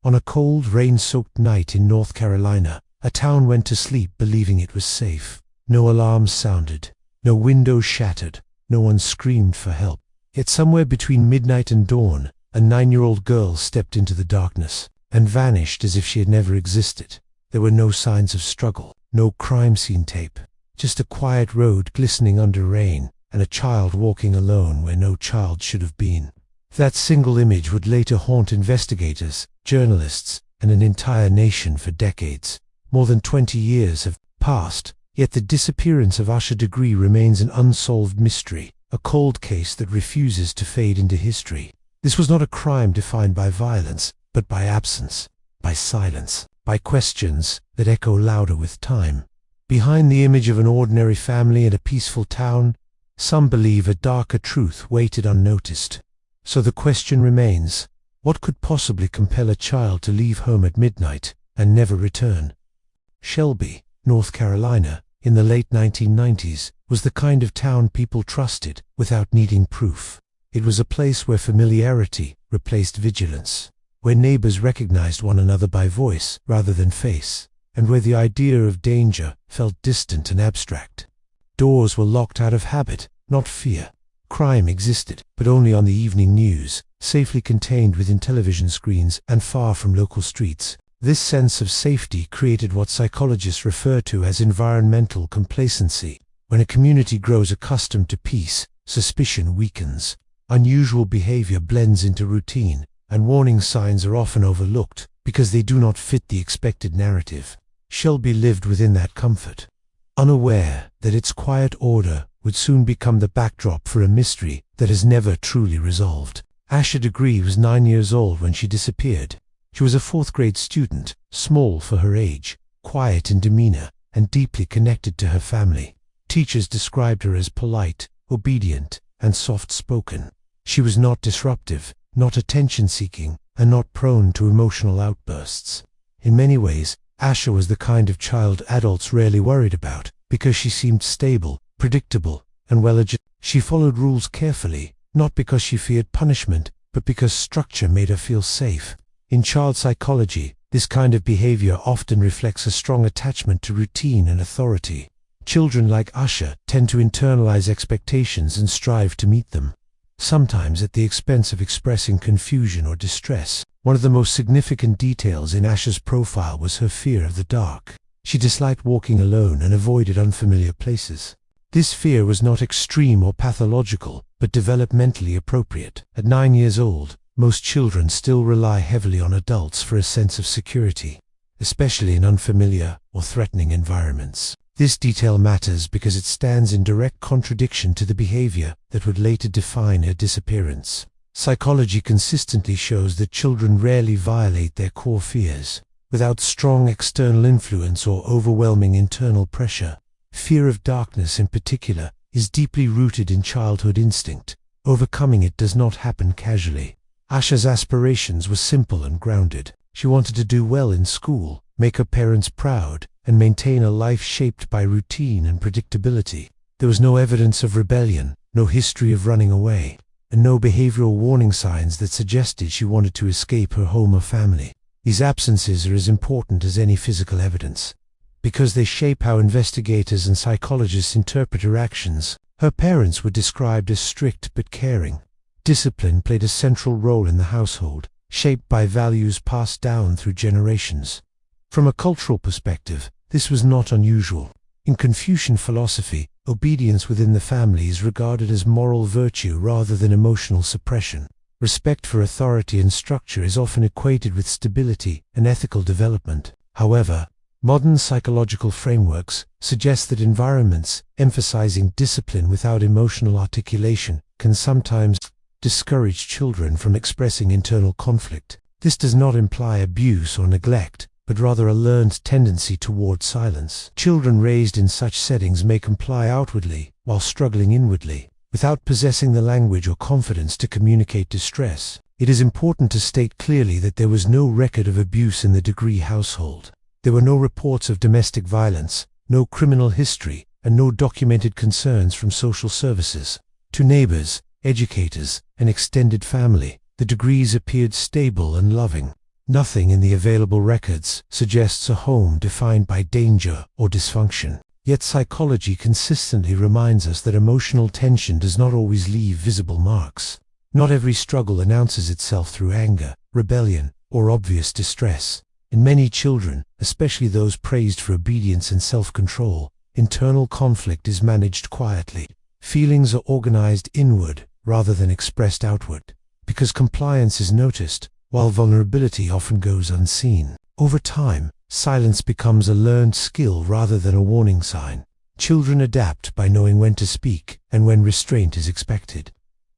On a cold, rain-soaked night in North Carolina, a town went to sleep believing it was safe. No alarms sounded, no windows shattered, no one screamed for help. Yet somewhere between midnight and dawn, a 9-year-old girl stepped into the darkness and vanished as if she had never existed. There were no signs of struggle, no crime scene tape, just a quiet road glistening under rain and a child walking alone where no child should have been. That single image would later haunt investigators, journalists, and an entire nation for decades. More than 20 years have passed, yet the disappearance of Asha Degree remains an unsolved mystery, a cold case that refuses to fade into history. This was not a crime defined by violence, but by absence, by silence, by questions that echo louder with time. Behind the image of an ordinary family in a peaceful town, some believe a darker truth waited unnoticed. So the question remains, what could possibly compel a child to leave home at midnight and never return? Shelby, North Carolina, in the late 1990s, was the kind of town people trusted without needing proof. It was a place where familiarity replaced vigilance, where neighbors recognized one another by voice rather than face, and where the idea of danger felt distant and abstract. Doors were locked out of habit, not fear. Crime existed, but only on the evening news, safely contained within television screens and far from local streets. This sense of safety created what psychologists refer to as environmental complacency. When a community grows accustomed to peace, suspicion weakens. Unusual behavior blends into routine, and warning signs are often overlooked because they do not fit the expected narrative. Shelby lived within that comfort, unaware that its quiet order would soon become the backdrop for a mystery that is never truly resolved. Asha Degree was 9 years old when she disappeared. She was a 4th-grade student, small for her age, quiet in demeanor, and deeply connected to her family. Teachers described her as polite, obedient, and soft-spoken. She was not disruptive, not attention-seeking, and not prone to emotional outbursts. In many ways, Asha was the kind of child adults rarely worried about, because she seemed stable, predictable, and well-adjusted. She followed rules carefully, not because she feared punishment, but because structure made her feel safe. In child psychology, this kind of behavior often reflects a strong attachment to routine and authority. Children like Asha tend to internalize expectations and strive to meet them, sometimes at the expense of expressing confusion or distress. One of the most significant details in Asha's profile was her fear of the dark. She disliked walking alone and avoided unfamiliar places. This fear was not extreme or pathological, but developmentally appropriate. At 9 years old, most children still rely heavily on adults for a sense of security, especially in unfamiliar or threatening environments. This detail matters because it stands in direct contradiction to the behavior that would later define her disappearance. Psychology consistently shows that children rarely violate their core fears without strong external influence or overwhelming internal pressure. Fear of darkness in particular is deeply rooted in childhood instinct. Overcoming it does not happen casually. Asha's aspirations were simple and grounded. She wanted to do well in school, make her parents proud, and maintain a life shaped by routine and predictability. There was no evidence of rebellion, no history of running away, and no behavioral warning signs that suggested she wanted to escape her home or family. These absences are as important as any physical evidence, because they shape how investigators and psychologists interpret her actions. Her parents were described as strict but caring. Discipline played a central role in the household, shaped by values passed down through generations. From a cultural perspective, this was not unusual. In Confucian philosophy, obedience within the family is regarded as moral virtue rather than emotional suppression. Respect for authority and structure is often equated with stability and ethical development. However, modern psychological frameworks suggest that environments emphasizing discipline without emotional articulation can sometimes discourage children from expressing internal conflict. This does not imply abuse or neglect, but rather a learned tendency toward silence. Children raised in such settings may comply outwardly while struggling inwardly, without possessing the language or confidence to communicate distress. It is important to state clearly that there was no record of abuse in the Degree household. There were no reports of domestic violence, no criminal history, and no documented concerns from social services. To neighbors, educators, and extended family, the Degrees appeared stable and loving. Nothing in the available records suggests a home defined by danger or dysfunction. Yet psychology consistently reminds us that emotional tension does not always leave visible marks. Not every struggle announces itself through anger, rebellion, or obvious distress. In many children, especially those praised for obedience and self-control, internal conflict is managed quietly. Feelings are organized inward rather than expressed outward, because compliance is noticed, while vulnerability often goes unseen. Over time, silence becomes a learned skill rather than a warning sign. Children adapt by knowing when to speak and when restraint is expected.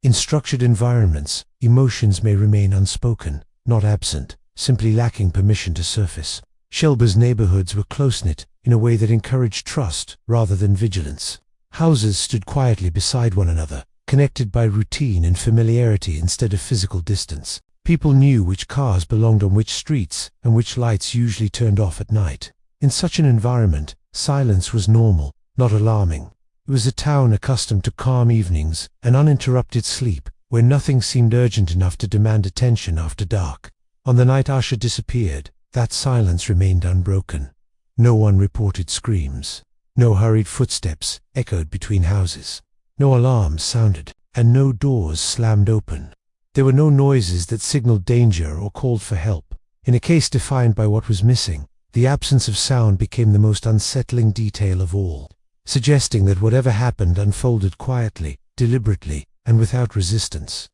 In structured environments, emotions may remain unspoken, not absent, simply lacking permission to surface. Shelby's neighborhoods were close-knit in a way that encouraged trust rather than vigilance. Houses stood quietly beside one another, connected by routine and familiarity instead of physical distance. People knew which cars belonged on which streets and which lights usually turned off at night. In such an environment, silence was normal, not alarming. It was a town accustomed to calm evenings and uninterrupted sleep, where nothing seemed urgent enough to demand attention after dark. On the night Asha disappeared, that silence remained unbroken. No one reported screams. No hurried footsteps echoed between houses. No alarms sounded, and no doors slammed open. There were no noises that signaled danger or called for help. In a case defined by what was missing, the absence of sound became the most unsettling detail of all, suggesting that whatever happened unfolded quietly, deliberately, and without resistance.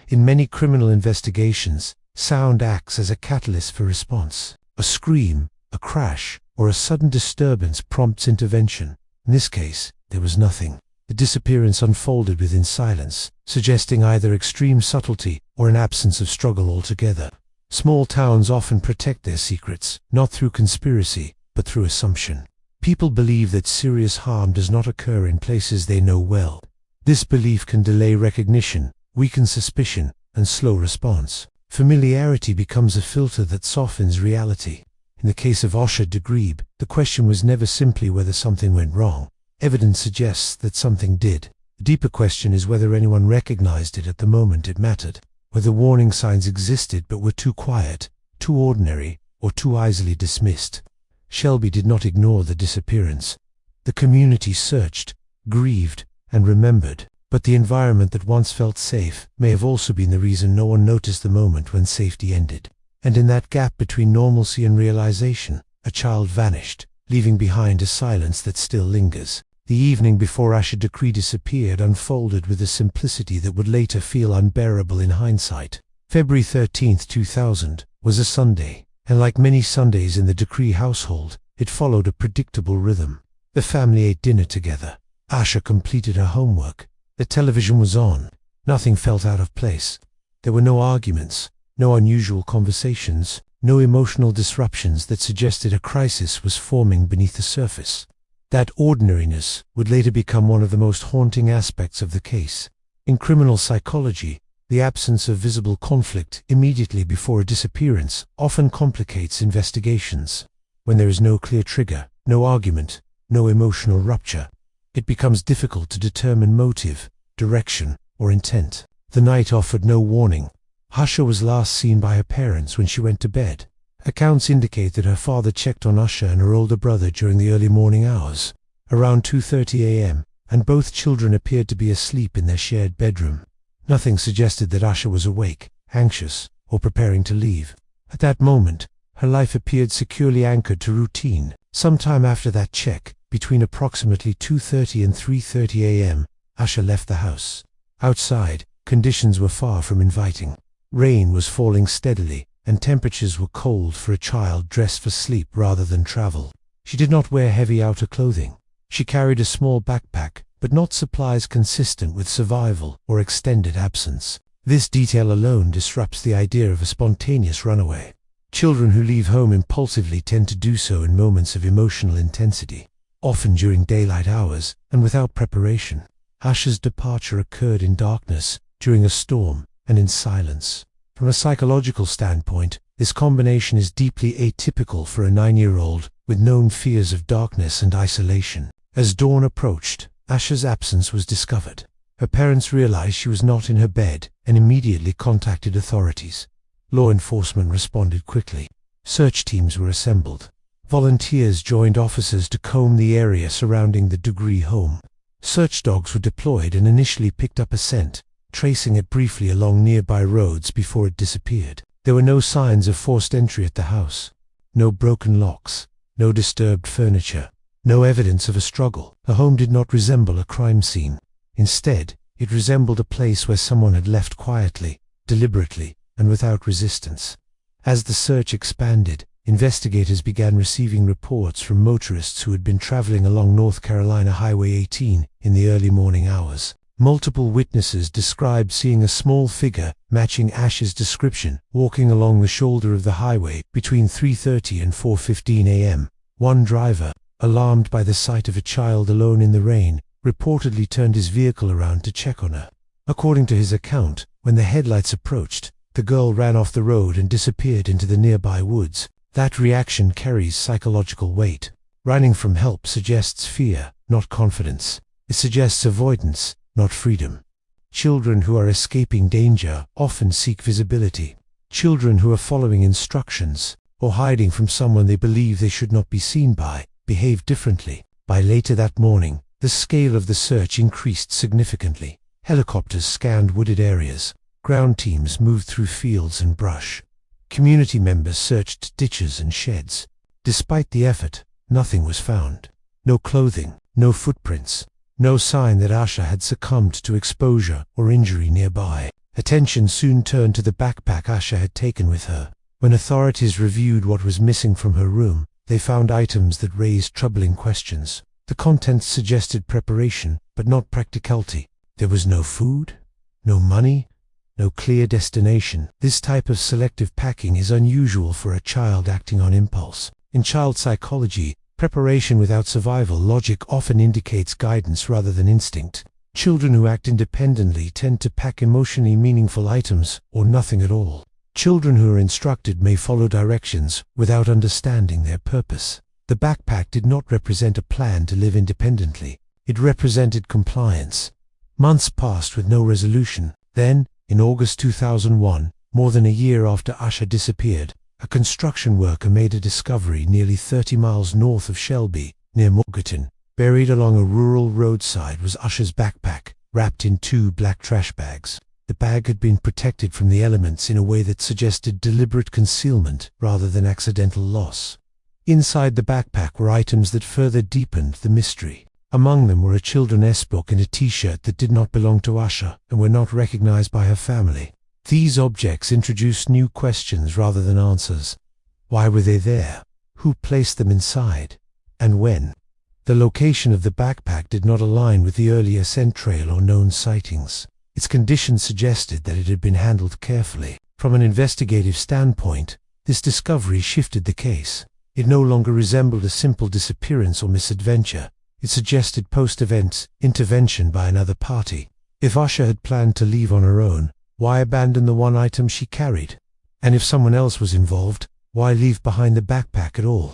In many criminal investigations, sound acts as a catalyst for response. A scream, a crash, or a sudden disturbance prompts intervention. In this case, there was nothing. The disappearance unfolded within silence, suggesting either extreme subtlety or an absence of struggle altogether. Small towns often protect their secrets, not through conspiracy, but through assumption. People believe that serious harm does not occur in places they know well. This belief can delay recognition, weaken suspicion, and slow response. Familiarity becomes a filter that softens reality. In the case of Asha Degree, the question was never simply whether something went wrong. Evidence suggests that something did. The deeper question is whether anyone recognized it at the moment it mattered, whether warning signs existed but were too quiet, too ordinary, or too easily dismissed. Shelby did not ignore the disappearance. The community searched, grieved, and remembered, but the environment that once felt safe may have also been the reason no one noticed the moment when safety ended. And in that gap between normalcy and realization, a child vanished, leaving behind a silence that still lingers. The evening before Asha Degree disappeared unfolded with a simplicity that would later feel unbearable in hindsight. February 13, 2000, was a Sunday, and like many Sundays in the Degree household, it followed a predictable rhythm. The family ate dinner together. Asha completed her homework. The television was on. Nothing felt out of place. There were no arguments, no unusual conversations, no emotional disruptions that suggested a crisis was forming beneath the surface. That ordinariness would later become one of the most haunting aspects of the case. In criminal psychology, the absence of visible conflict immediately before a disappearance often complicates investigations. When there is no clear trigger, no argument, no emotional rupture, it becomes difficult to determine motive, direction, or intent. The night offered no warning. Asha was last seen by her parents when she went to bed. Accounts indicate that her father checked on Asha and her older brother during the early morning hours, around 2:30 a.m., and both children appeared to be asleep in their shared bedroom. Nothing suggested that Asha was awake, anxious, or preparing to leave. At that moment, her life appeared securely anchored to routine. Sometime after that check, between approximately 2:30 and 3:30 a.m., Asha left the house. Outside, conditions were far from inviting. Rain was falling steadily, and temperatures were cold for a child dressed for sleep rather than travel. She did not wear heavy outer clothing. She carried a small backpack, but not supplies consistent with survival or extended absence. This detail alone disrupts the idea of a spontaneous runaway. Children who leave home impulsively tend to do so in moments of emotional intensity, often during daylight hours and without preparation. Asha's departure occurred in darkness, during a storm, and in silence. From a psychological standpoint, this combination is deeply atypical for a 9-year-old with known fears of darkness and isolation. As dawn approached, Asha's absence was discovered. Her parents realized she was not in her bed and immediately contacted authorities. Law enforcement responded quickly. Search teams were assembled. Volunteers joined officers to comb the area surrounding the Degree home. Search dogs were deployed and initially picked up a scent, tracing it briefly along nearby roads before it disappeared. There were no signs of forced entry at the house. No broken locks, no disturbed furniture, no evidence of a struggle. The home did not resemble a crime scene. Instead, it resembled a place where someone had left quietly, deliberately, and without resistance. As the search expanded, investigators began receiving reports from motorists who had been traveling along North Carolina Highway 18 in the early morning hours. Multiple witnesses described seeing a small figure, matching Asha's description, walking along the shoulder of the highway between 3:30 and 4:15 a.m. One driver, alarmed by the sight of a child alone in the rain, reportedly turned his vehicle around to check on her. According to his account, when the headlights approached, the girl ran off the road and disappeared into the nearby woods. That reaction carries psychological weight. Running from help suggests fear, not confidence. It suggests avoidance, not freedom. Children who are escaping danger often seek visibility. Children who are following instructions, or hiding from someone they believe they should not be seen by, behave differently. By later that morning, the scale of the search increased significantly. Helicopters scanned wooded areas. Ground teams moved through fields and brush. Community members searched ditches and sheds. Despite the effort, nothing was found. No clothing, no footprints, no sign that Asha had succumbed to exposure or injury nearby. Attention soon turned to the backpack Asha had taken with her. When authorities reviewed what was missing from her room, they found items that raised troubling questions. The contents suggested preparation, but not practicality. There was no food, no money, no clear destination. This type of selective packing is unusual for a child acting on impulse. In child psychology, preparation without survival logic often indicates guidance rather than instinct. Children who act independently tend to pack emotionally meaningful items, or nothing at all. Children who are instructed may follow directions without understanding their purpose. The backpack did not represent a plan to live independently. It represented compliance. Months passed with no resolution. Then, in August 2001, more than a year after Asha disappeared, a construction worker made a discovery nearly 30 miles north of Shelby, near Morganton. Buried along a rural roadside was Asha's backpack, wrapped in 2 black trash bags. The bag had been protected from the elements in a way that suggested deliberate concealment rather than accidental loss. Inside the backpack were items that further deepened the mystery. Among them were a children's book and a t-shirt that did not belong to Asha and were not recognized by her family. These objects introduced new questions rather than answers. Why were they there? Who placed them inside? And when? The location of the backpack did not align with the earlier scent trail or known sightings. Its condition suggested that it had been handled carefully. From an investigative standpoint, this discovery shifted the case. It no longer resembled a simple disappearance or misadventure. It suggested post-event intervention by another party. If Asha had planned to leave on her own, why abandon the one item she carried? And if someone else was involved, why leave behind the backpack at all?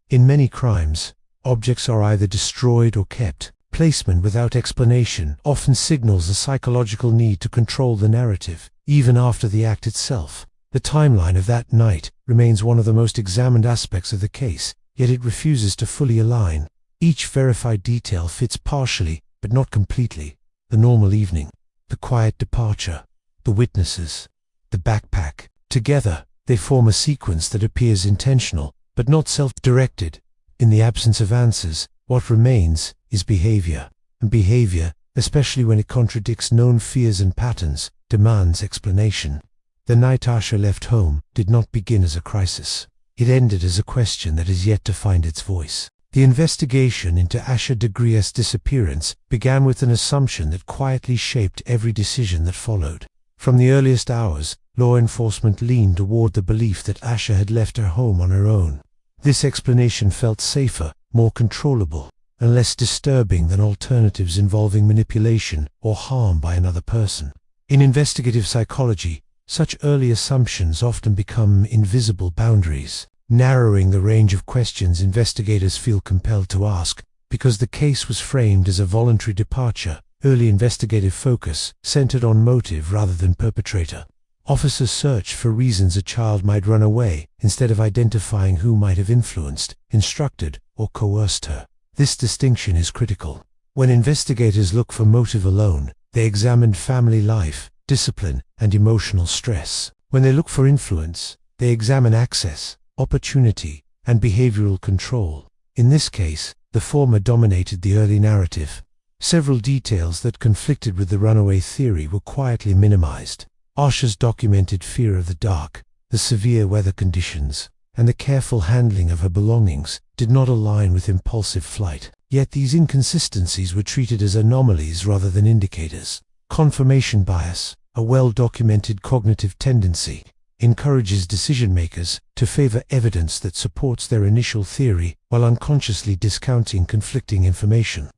In many crimes, objects are either destroyed or kept. Placement without explanation often signals a psychological need to control the narrative, even after the act itself. The timeline of that night remains one of the most examined aspects of the case, yet it refuses to fully align. Each verified detail fits partially, but not completely. The normal evening, the quiet departure, the witnesses, the backpack. Together, they form a sequence that appears intentional, but not self-directed. In the absence of answers, what remains is behavior. And behavior, especially when it contradicts known fears and patterns, demands explanation. The night Asha left home did not begin as a crisis. It ended as a question that is yet to find its voice. The investigation into Asha Degree's disappearance began with an assumption that quietly shaped every decision that followed. From the earliest hours, law enforcement leaned toward the belief that Asha had left her home on her own. This explanation felt safer, more controllable, and less disturbing than alternatives involving manipulation or harm by another person. In investigative psychology, such early assumptions often become invisible boundaries, narrowing the range of questions investigators feel compelled to ask. Because the case was framed as a voluntary departure, early investigative focus centered on motive rather than perpetrator. Officers searched for reasons a child might run away, instead of identifying who might have influenced, instructed, or coerced her. This distinction is critical. When investigators look for motive alone, they examined family life, discipline, and emotional stress. When they look for influence, they examine access, opportunity, and behavioral control. In this case, the former dominated the early narrative. Several details that conflicted with the runaway theory were quietly minimized. Asha's documented fear of the dark, the severe weather conditions, and the careful handling of her belongings did not align with impulsive flight. Yet these inconsistencies were treated as anomalies rather than indicators. Confirmation bias, a well-documented cognitive tendency, encourages decision-makers to favor evidence that supports their initial theory while unconsciously discounting conflicting information.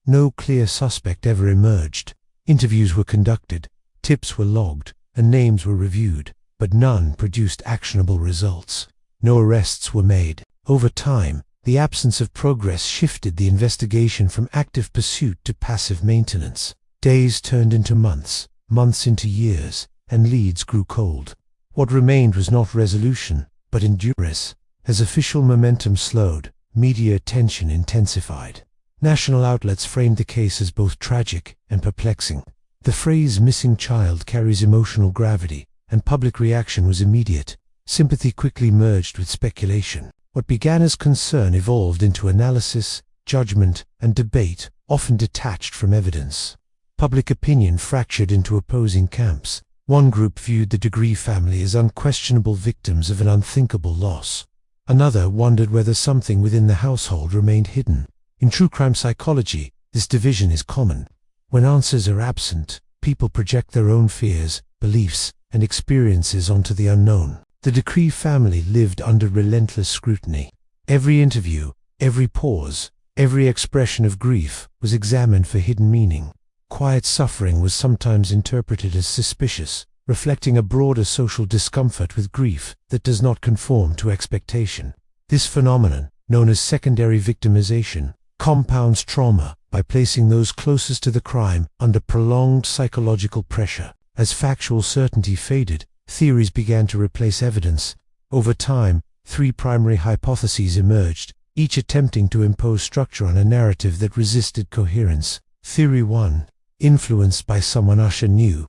No clear suspect ever emerged. Interviews were conducted, tips were logged, and names were reviewed, but none produced actionable results. No arrests were made. Over time, the absence of progress shifted the investigation from active pursuit to passive maintenance. Days turned into months, months into years, and leads grew cold. What remained was not resolution, but endurance. As official momentum slowed, media attention intensified. National outlets framed the case as both tragic and perplexing. The phrase "missing child" carries emotional gravity, and public reaction was immediate. Sympathy quickly merged with speculation. What began as concern evolved into analysis, judgment, and debate, often detached from evidence. Public opinion fractured into opposing camps. One group viewed the Degree family as unquestionable victims of an unthinkable loss. Another wondered whether something within the household remained hidden. In true crime psychology, this division is common. When answers are absent, people project their own fears, beliefs, and experiences onto the unknown. The Degree family lived under relentless scrutiny. Every interview, every pause, every expression of grief was examined for hidden meaning. Quiet suffering was sometimes interpreted as suspicious, reflecting a broader social discomfort with grief that does not conform to expectation. This phenomenon, known as secondary victimization, compounds trauma by placing those closest to the crime under prolonged psychological pressure. As factual certainty faded, theories began to replace evidence. Over time, three primary hypotheses emerged, each attempting to impose structure on a narrative that resisted coherence. Theory 1. Influenced by someone Asha knew.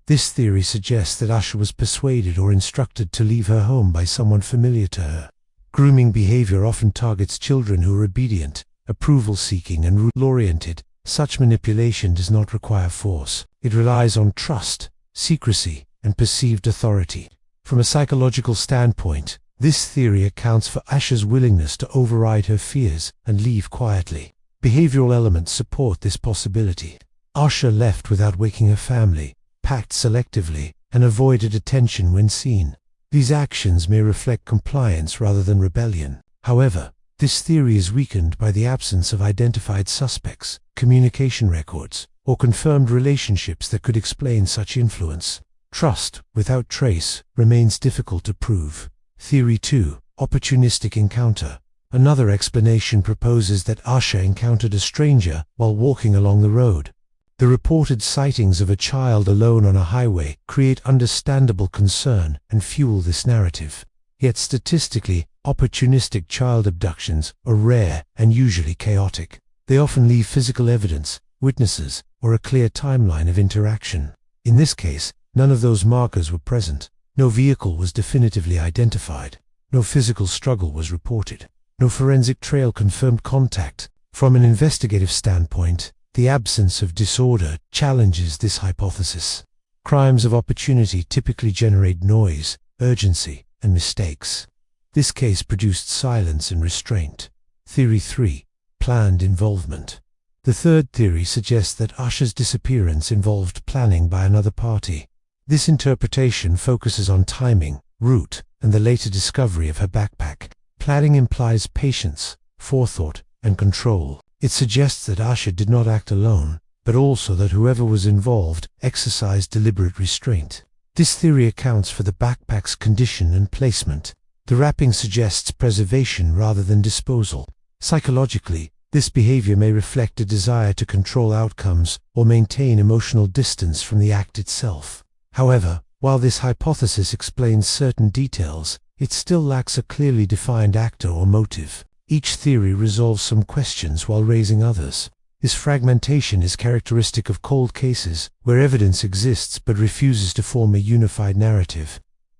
This theory suggests that Asha was persuaded or instructed to leave her home by someone familiar to her. Grooming behavior often targets children who are obedient, approval-seeking, and rule-oriented. Such manipulation does not require force. It relies on trust, secrecy, and perceived authority. From a psychological standpoint, this theory accounts for Asha's willingness to override her fears and leave quietly. Behavioral elements support this possibility. Asha left without waking her family, packed selectively, and avoided attention when seen. These actions may reflect compliance rather than rebellion. However, this theory is weakened by the absence of identified suspects, communication records, or confirmed relationships that could explain such influence. Trust, without trace, remains difficult to prove. Theory 2. Opportunistic encounter. Another explanation proposes that Asha encountered a stranger while walking along the road. The reported sightings of a child alone on a highway create understandable concern and fuel this narrative. Yet statistically, opportunistic child abductions are rare and usually chaotic. They often leave physical evidence, witnesses, or a clear timeline of interaction. In this case, none of those markers were present. No vehicle was definitively identified. No physical struggle was reported. No forensic trail confirmed contact. From an investigative standpoint, the absence of disorder challenges this hypothesis. Crimes of opportunity typically generate noise, urgency, and mistakes. This case produced silence and restraint. Theory 3. Planned involvement. The third theory suggests that Asha's disappearance involved planning by another party. This interpretation focuses on timing, route, and the later discovery of her backpack. Planning implies patience, forethought, and control. It suggests that Asha did not act alone, but also that whoever was involved exercised deliberate restraint. This theory accounts for the backpack's condition and placement. The wrapping suggests preservation rather than disposal. Psychologically, this behavior may reflect a desire to control outcomes or maintain emotional distance from the act itself. However, While this hypothesis explains certain details, it still lacks a clearly defined actor or motive. Each theory resolves some questions while raising others. This fragmentation is characteristic of cold cases, where evidence exists but refuses to form a unified narrative.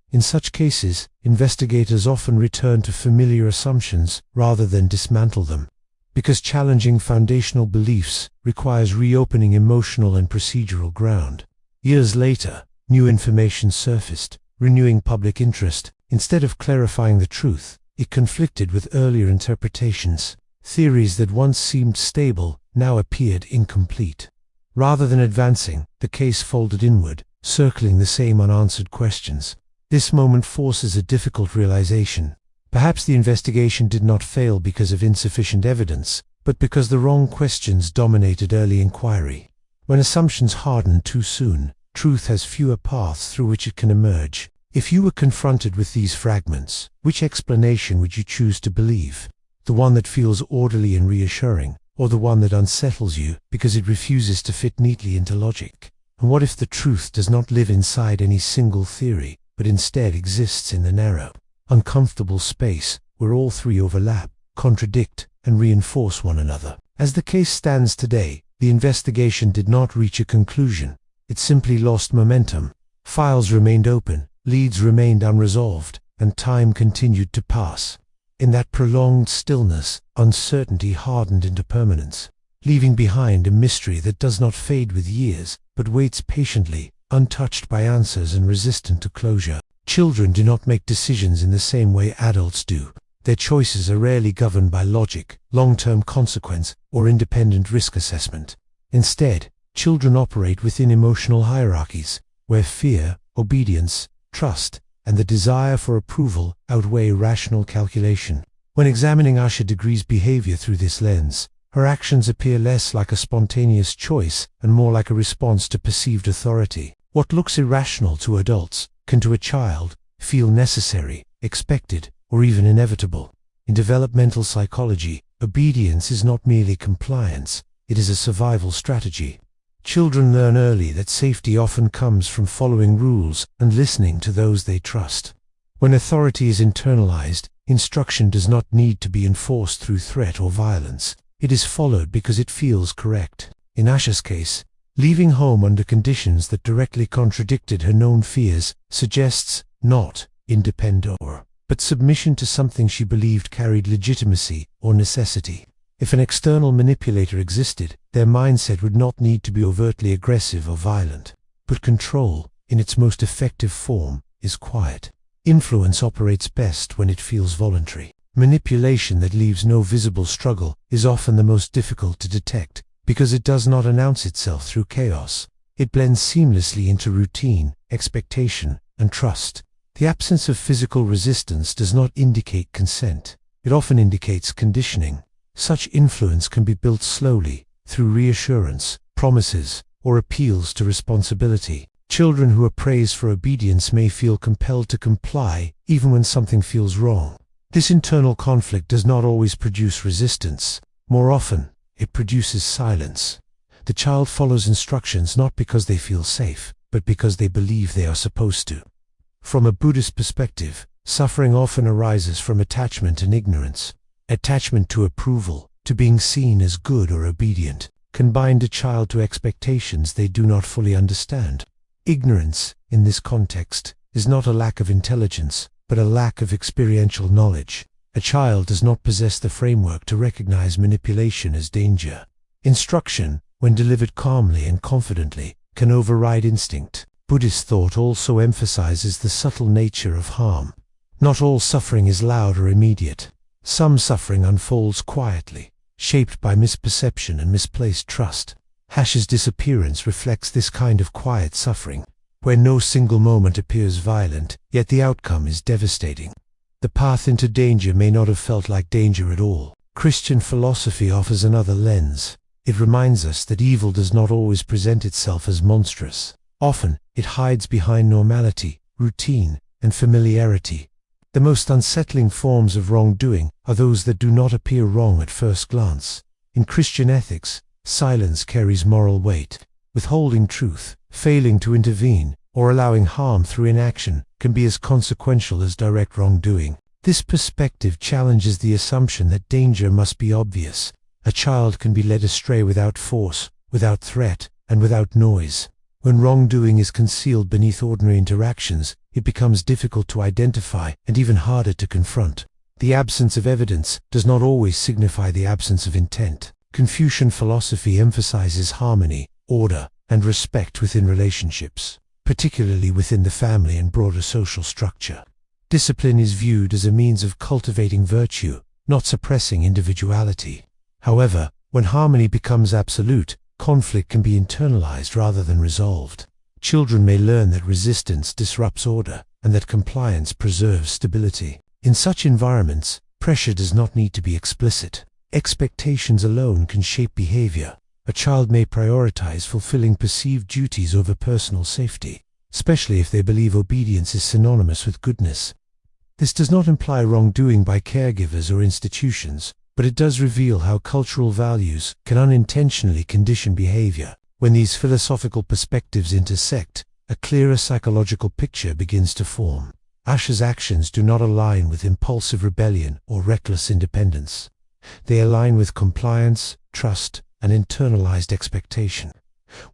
In such cases, investigators often return to familiar assumptions rather than dismantle them, because challenging foundational beliefs requires reopening emotional and procedural ground. Years later, new information surfaced, renewing public interest. Instead of clarifying the truth, it conflicted with earlier interpretations. Theories that once seemed stable now appeared incomplete. Rather than advancing, the case folded inward, circling the same unanswered questions. This moment forces a difficult realization. Perhaps the investigation did not fail because of insufficient evidence, but because the wrong questions dominated early inquiry. When assumptions harden too soon, truth has fewer paths through which it can emerge. If you were confronted with these fragments, which explanation would you choose to believe? The one that feels orderly and reassuring, or the one that unsettles you because it refuses to fit neatly into logic? And what if the truth does not live inside any single theory, but instead exists in the narrow, uncomfortable space where all three overlap, contradict, and reinforce one another? As the case stands today, the investigation did not reach a conclusion. It simply lost momentum. Files remained open, leads remained unresolved, and time continued to pass. In that prolonged stillness, uncertainty hardened into permanence, leaving behind a mystery that does not fade with years, but waits patiently, untouched by answers and resistant to closure. Children do not make decisions in the same way adults do. Their choices are rarely governed by logic, long-term consequence, or independent risk assessment. Instead, children operate within emotional hierarchies, where fear, obedience, trust, and the desire for approval outweigh rational calculation. When examining Asha Degree's behavior through this lens, her actions appear less like a spontaneous choice and more like a response to perceived authority. What looks irrational to adults can to a child feel necessary, expected, or even inevitable. In developmental psychology, obedience is not merely compliance, it is a survival strategy. Children learn early that safety often comes from following rules and listening to those they trust. When authority is internalized, instruction does not need to be enforced through threat or violence. It is followed because it feels correct. In Asha's case, leaving home under conditions that directly contradicted her known fears suggests not independence, but submission to something she believed carried legitimacy or necessity. If an external manipulator existed, their mindset would not need to be overtly aggressive or violent. But control, in its most effective form, is quiet. Influence operates best when it feels voluntary. Manipulation that leaves no visible struggle is often the most difficult to detect, because it does not announce itself through chaos. It blends seamlessly into routine, expectation, and trust. The absence of physical resistance does not indicate consent. It often indicates conditioning. Such influence can be built slowly, through reassurance, promises, or appeals to responsibility. Children who are praised for obedience may feel compelled to comply, even when something feels wrong. This internal conflict does not always produce resistance. More often, it produces silence. The child follows instructions not because they feel safe, but because they believe they are supposed to. From a Buddhist perspective, suffering often arises from attachment and ignorance. Attachment to approval, to being seen as good or obedient, can bind a child to expectations they do not fully understand. Ignorance, in this context, is not a lack of intelligence, but a lack of experiential knowledge. A child does not possess the framework to recognize manipulation as danger. Instruction, when delivered calmly and confidently, can override instinct. Buddhist thought also emphasizes the subtle nature of harm. Not all suffering is loud or immediate. Some suffering unfolds quietly, shaped by misperception and misplaced trust. Asha's disappearance reflects this kind of quiet suffering, where no single moment appears violent, yet the outcome is devastating. The path into danger may not have felt like danger at all. Christian philosophy offers another lens. It reminds us that evil does not always present itself as monstrous. Often, it hides behind normality, routine, and familiarity. The most unsettling forms of wrongdoing are those that do not appear wrong at first glance. In Christian ethics, silence carries moral weight. Withholding truth, failing to intervene, or allowing harm through inaction, can be as consequential as direct wrongdoing. This perspective challenges the assumption that danger must be obvious. A child can be led astray without force, without threat, and without noise. When wrongdoing is concealed beneath ordinary interactions, it becomes difficult to identify and even harder to confront. The absence of evidence does not always signify the absence of intent. Confucian philosophy emphasizes harmony, order, and respect within relationships, particularly within the family and broader social structure. Discipline is viewed as a means of cultivating virtue, not suppressing individuality. However, when harmony becomes absolute, conflict can be internalized rather than resolved. Children may learn that resistance disrupts order and that compliance preserves stability. In such environments, pressure does not need to be explicit. Expectations alone can shape behavior. A child may prioritize fulfilling perceived duties over personal safety, especially if they believe obedience is synonymous with goodness. This does not imply wrongdoing by caregivers or institutions, but it does reveal how cultural values can unintentionally condition behavior. When these philosophical perspectives intersect, a clearer psychological picture begins to form. Asha's actions do not align with impulsive rebellion or reckless independence. They align with compliance, trust, and internalized expectation.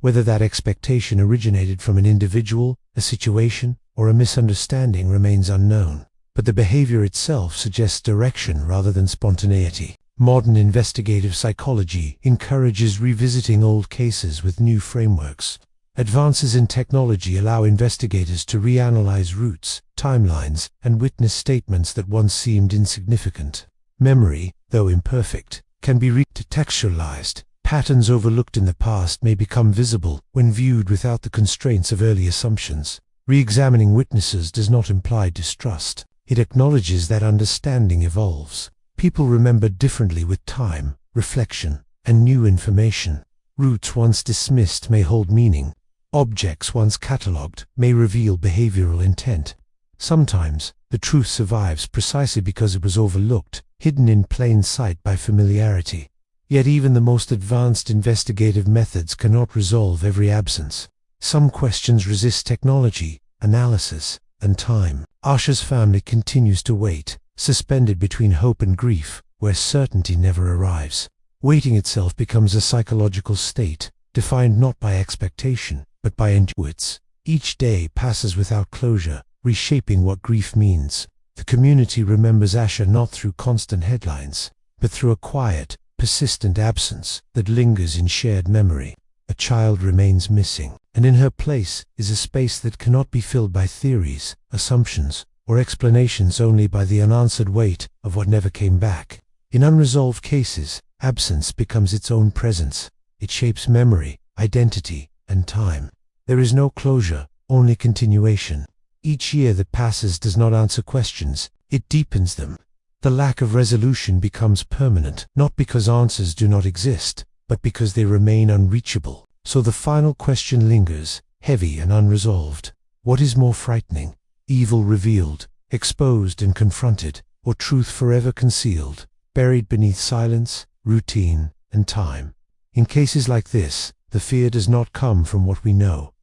Whether that expectation originated from an individual, a situation, or a misunderstanding remains unknown, but the behavior itself suggests direction rather than spontaneity. Modern investigative psychology encourages revisiting old cases with new frameworks. Advances in technology allow investigators to reanalyze roots, timelines, and witness statements that once seemed insignificant. Memory, though imperfect, can be recontextualized. Patterns overlooked in the past may become visible when viewed without the constraints of early assumptions. Re-examining witnesses does not imply distrust. It acknowledges that understanding evolves. People remember differently with time, reflection, and new information. Roots once dismissed may hold meaning. Objects once catalogued may reveal behavioral intent. Sometimes, the truth survives precisely because it was overlooked, hidden in plain sight by familiarity. Yet even the most advanced investigative methods cannot resolve every absence. Some questions resist technology, analysis, and time. Asha's family continues to wait, suspended between hope and grief, where certainty never arrives. Waiting itself becomes a psychological state, defined not by expectation, but by intuits. Each day passes without closure, reshaping what grief means. The community remembers Asha not through constant headlines, but through a quiet, persistent absence that lingers in shared memory. A child remains missing, and in her place is a space that cannot be filled by theories, assumptions, or explanations, only by the unanswered weight of what never came back. In unresolved cases, absence becomes its own presence. It shapes memory, identity, and time. There is no closure, only continuation. Each year that passes does not answer questions, it deepens them. The lack of resolution becomes permanent, not because answers do not exist, but because they remain unreachable. So the final question lingers, heavy and unresolved. What is more frightening? Evil revealed, exposed and confronted, or truth forever concealed, buried beneath silence, routine, and time? In cases like this, the fear does not come from what we know.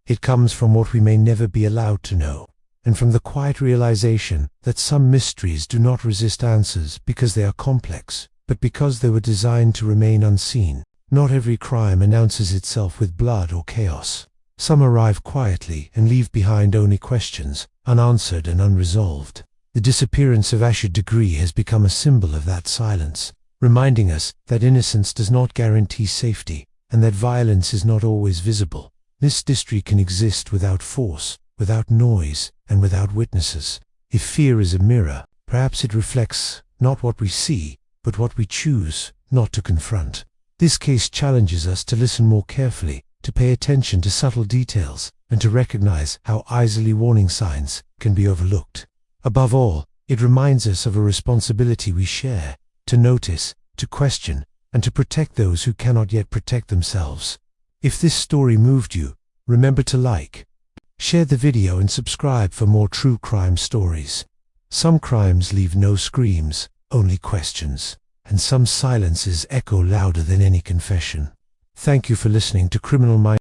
It comes from what we may never be allowed to know, and from the quiet realization that some mysteries do not resist answers because they are complex, but because they were designed to remain unseen. Not every crime announces itself with blood or chaos. Some arrive quietly and leave behind only questions, unanswered and unresolved. The disappearance of Asha Degree has become a symbol of that silence, reminding us that innocence does not guarantee safety, and that violence is not always visible. This mystery can exist without force, without noise, and without witnesses. If fear is a mirror, perhaps it reflects not what we see, but what we choose not to confront. This case challenges us to listen more carefully, to pay attention to subtle details, and to recognize how easily warning signs can be overlooked. Above all, it reminds us of a responsibility we share, to notice, to question, and to protect those who cannot yet protect themselves. If this story moved you, remember to like, share the video and subscribe for more true crime stories. Some crimes leave no screams, only questions, and some silences echo louder than any confession. Thank you for listening to Criminal Minds.